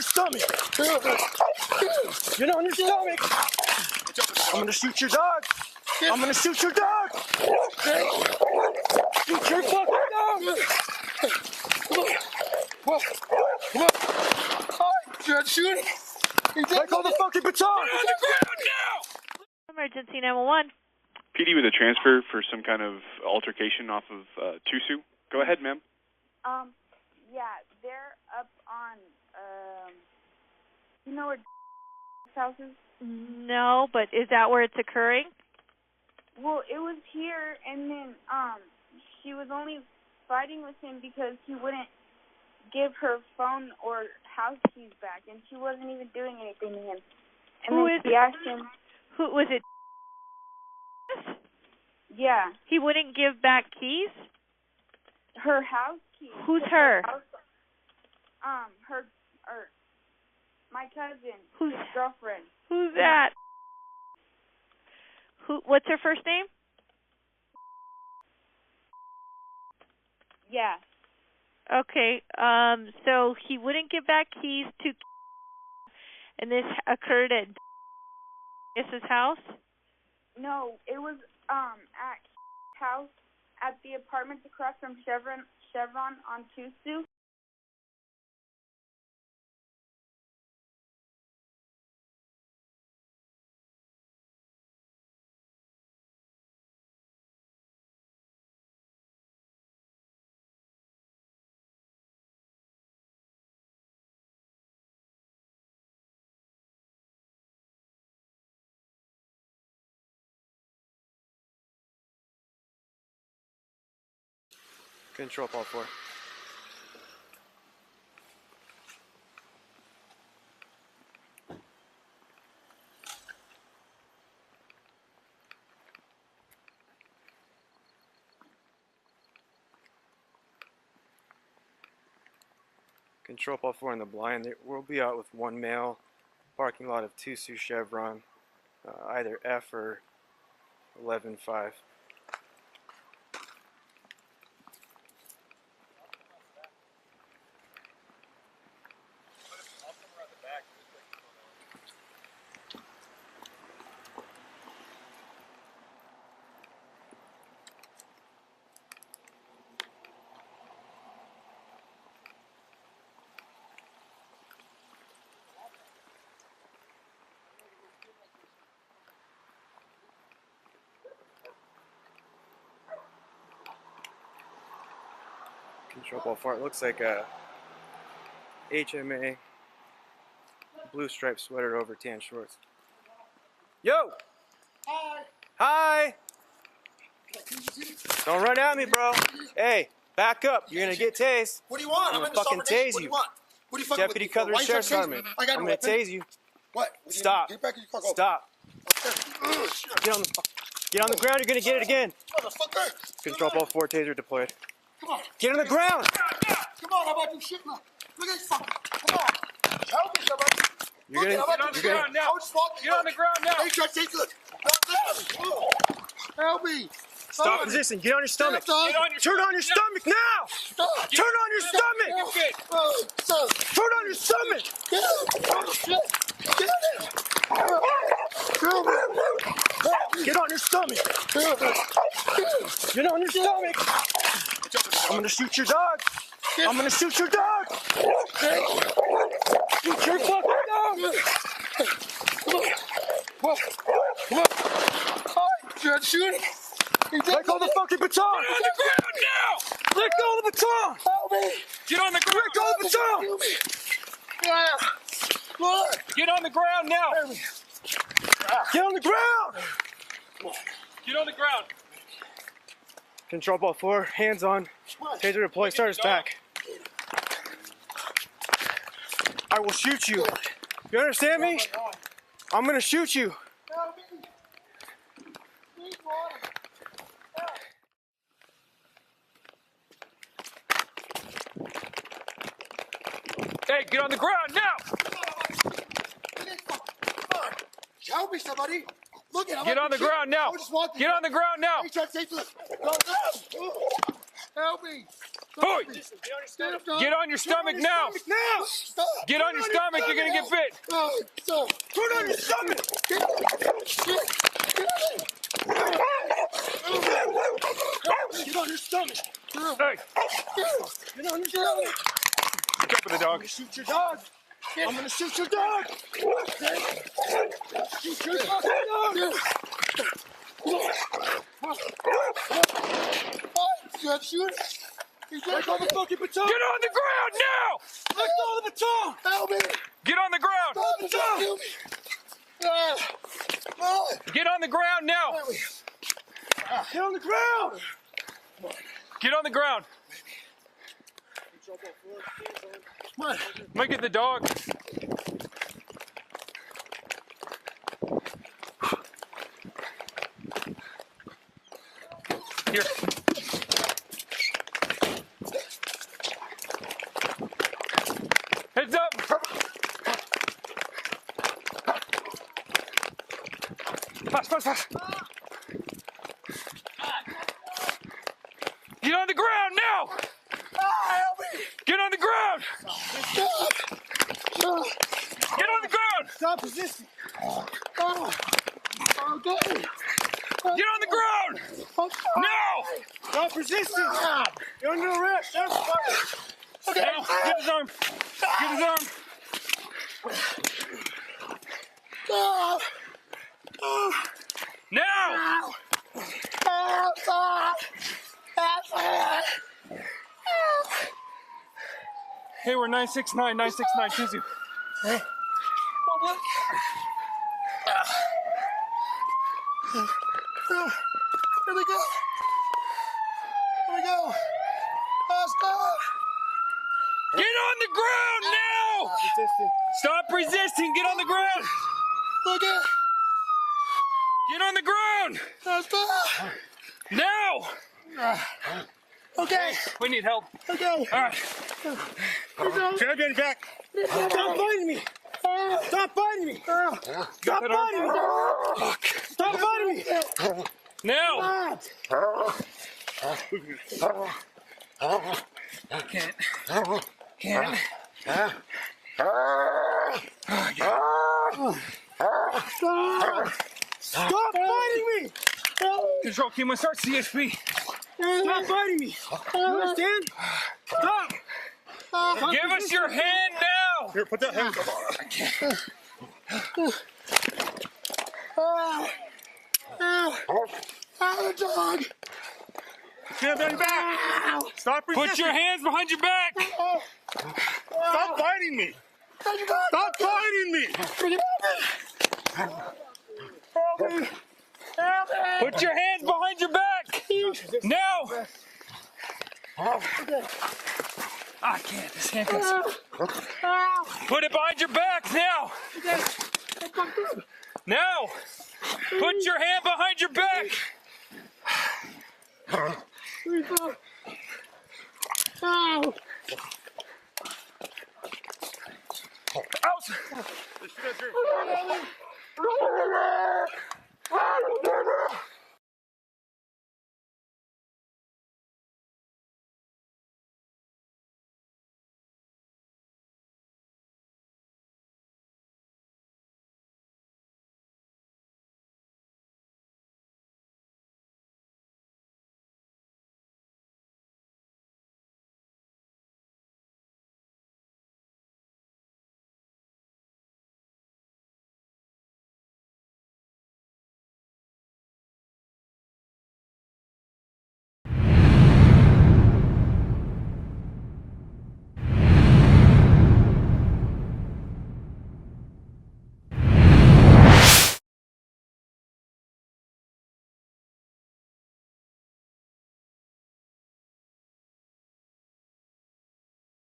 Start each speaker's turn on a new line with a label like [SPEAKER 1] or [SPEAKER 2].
[SPEAKER 1] stomach. Get on your stomach. I'm gonna shoot your dog. I'm gonna shoot your dog. Shoot your fucking dog.
[SPEAKER 2] What? Come on. Judge, shoot him.
[SPEAKER 1] Let go of the fucking baton.
[SPEAKER 2] On the ground now.
[SPEAKER 3] Emergency 911.
[SPEAKER 4] PD with a transfer for some kind of altercation off of Tusu. Go ahead, ma'am.
[SPEAKER 5] Yeah, they're up on, you know where house is?
[SPEAKER 3] No, but is that where it's occurring?
[SPEAKER 5] Well, it was here, and then, she was only fighting with him because he wouldn't give her phone or house keys back, and she wasn't even doing anything to him. And
[SPEAKER 3] Who
[SPEAKER 5] then
[SPEAKER 3] is
[SPEAKER 5] she asked him.
[SPEAKER 3] Who was it?
[SPEAKER 5] Yeah.
[SPEAKER 3] He wouldn't give back keys?
[SPEAKER 5] Her house keys.
[SPEAKER 3] Who's her?
[SPEAKER 5] My cousin.
[SPEAKER 3] Who's
[SPEAKER 5] his girlfriend.
[SPEAKER 3] Who's that? What's her first name?
[SPEAKER 5] Yeah.
[SPEAKER 3] Okay, so he wouldn't give back keys to, and this occurred at his house?
[SPEAKER 5] No, it was at house at the apartments across from Chevron on Tusu.
[SPEAKER 1] Control all 4. Control all 4 in the blind. We'll be out with one male. Parking lot of Tusu Chevron, either F or 11-5. Control ball 4. It looks like a HMA blue striped sweater over tan shorts. Yo!
[SPEAKER 2] Hi.
[SPEAKER 1] Hi! Don't run at me, bro. Hey, back up. You're gonna get tased.
[SPEAKER 2] What do you want?
[SPEAKER 1] I'm
[SPEAKER 2] I'm
[SPEAKER 1] gonna fucking tase
[SPEAKER 2] What do
[SPEAKER 1] you.
[SPEAKER 2] you want? What are you fucking
[SPEAKER 1] Deputy
[SPEAKER 2] with me for?
[SPEAKER 1] Cutler
[SPEAKER 2] Why you
[SPEAKER 1] Sheriff's
[SPEAKER 2] trying to tase
[SPEAKER 1] Department.
[SPEAKER 2] me? I got
[SPEAKER 1] I'm
[SPEAKER 2] no
[SPEAKER 1] gonna
[SPEAKER 2] weapon.
[SPEAKER 1] tase you.
[SPEAKER 2] What?
[SPEAKER 1] Stop.
[SPEAKER 2] Get back in your car. Go.
[SPEAKER 1] Stop. Get on the ground. You're gonna get it again.
[SPEAKER 2] Motherfucker.
[SPEAKER 1] Control ball 4 taser deployed.
[SPEAKER 2] Come on.
[SPEAKER 1] Get on the ground.
[SPEAKER 2] Come on. How about you shit now? Look at this fucker. Come on. Help me, somebody.
[SPEAKER 1] You're gonna
[SPEAKER 2] Get on the ground now. Get on the ground now. Hey, try to take good. Help me.
[SPEAKER 1] Stop resisting. Get on your stomach. Turn on your stomach now.
[SPEAKER 2] Stop.
[SPEAKER 1] Turn on your stomach. Turn on your stomach.
[SPEAKER 2] Get oh, shit. Get
[SPEAKER 1] Get on your stomach. Get on your stomach. I'm gonna shoot your dog. I'm gonna shoot your dog. Shoot your fucking dog.
[SPEAKER 2] Come on. Judge, shoot him.
[SPEAKER 1] Let go of the fucking baton.
[SPEAKER 2] On the ground now.
[SPEAKER 1] Let go of the baton.
[SPEAKER 2] Help me. Get on the ground.
[SPEAKER 1] Let go of the baton.
[SPEAKER 2] Get on the ground now.
[SPEAKER 1] Get on the ground.
[SPEAKER 2] Get on the ground.
[SPEAKER 1] Control ball 4, hands on. Taser deployed, start us back. I will shoot you. You understand me? I'm gonna shoot you.
[SPEAKER 2] Hey, get on the ground now. Help me, somebody. Look at him. Get on the ground now. Get on the ground now. Help me.
[SPEAKER 6] Hoy!
[SPEAKER 2] Stand up, dog.
[SPEAKER 6] Get on your stomach now!
[SPEAKER 2] Now! Stop!
[SPEAKER 6] Get on your stomach, you're gonna get bit!
[SPEAKER 2] Stop! Put on your stomach! Get on your stomach!
[SPEAKER 6] Hey!
[SPEAKER 2] Get on your stomach!
[SPEAKER 6] Pick up with the dog.
[SPEAKER 2] Shoot your dog! I'm gonna shoot your dog! Shoot your fucking dog! You have to shoot it? Let go of the fucking baton!
[SPEAKER 6] Get on the ground now!
[SPEAKER 2] Let go of the baton! Help me!
[SPEAKER 6] Get on the ground!
[SPEAKER 2] Help me! Help me!
[SPEAKER 6] Get on the ground now!
[SPEAKER 2] Get on the ground!
[SPEAKER 6] Get on the ground!
[SPEAKER 2] Come on.
[SPEAKER 6] Make it the dog. Here. Heads up! Fast, fast, fast! Get on the ground now!
[SPEAKER 2] Help me!
[SPEAKER 6] Get on the ground! Get on the ground!
[SPEAKER 2] Stop resisting! Okay!
[SPEAKER 6] Get on the ground! Now!
[SPEAKER 2] Stop resisting! You're under arrest! Okay!
[SPEAKER 6] Now, get his arm! Get his arm! Now! Hey, we're 969 Tuesday.
[SPEAKER 2] Here we go! Here we go! Stop!
[SPEAKER 6] Get on the ground now!
[SPEAKER 2] Resisting.
[SPEAKER 6] Stop resisting! Get on the ground!
[SPEAKER 2] Okay!
[SPEAKER 6] Get on the ground!
[SPEAKER 2] Stop!
[SPEAKER 6] Now!
[SPEAKER 2] Okay!
[SPEAKER 6] We need help.
[SPEAKER 2] Okay!
[SPEAKER 6] All right.
[SPEAKER 2] Get it back! Stop biting me! Stop biting me! Stop biting me! Stop biting me!
[SPEAKER 6] Now! Can't.
[SPEAKER 2] Stop biting me!
[SPEAKER 6] Control team, let's start CSP.
[SPEAKER 2] Stop biting me! You understand? Stop!
[SPEAKER 6] Give us your hand now!
[SPEAKER 2] Here, put that hand. The dog! Get on your back! Stop resisting!
[SPEAKER 6] Put your hands behind your back!
[SPEAKER 2] Stop biting me! Stop biting me! Help me! Help me!
[SPEAKER 6] Put your hands behind your back! Now! I can't, this handcuffs. Put it behind your back now! Now! Put your hand behind your back! Out!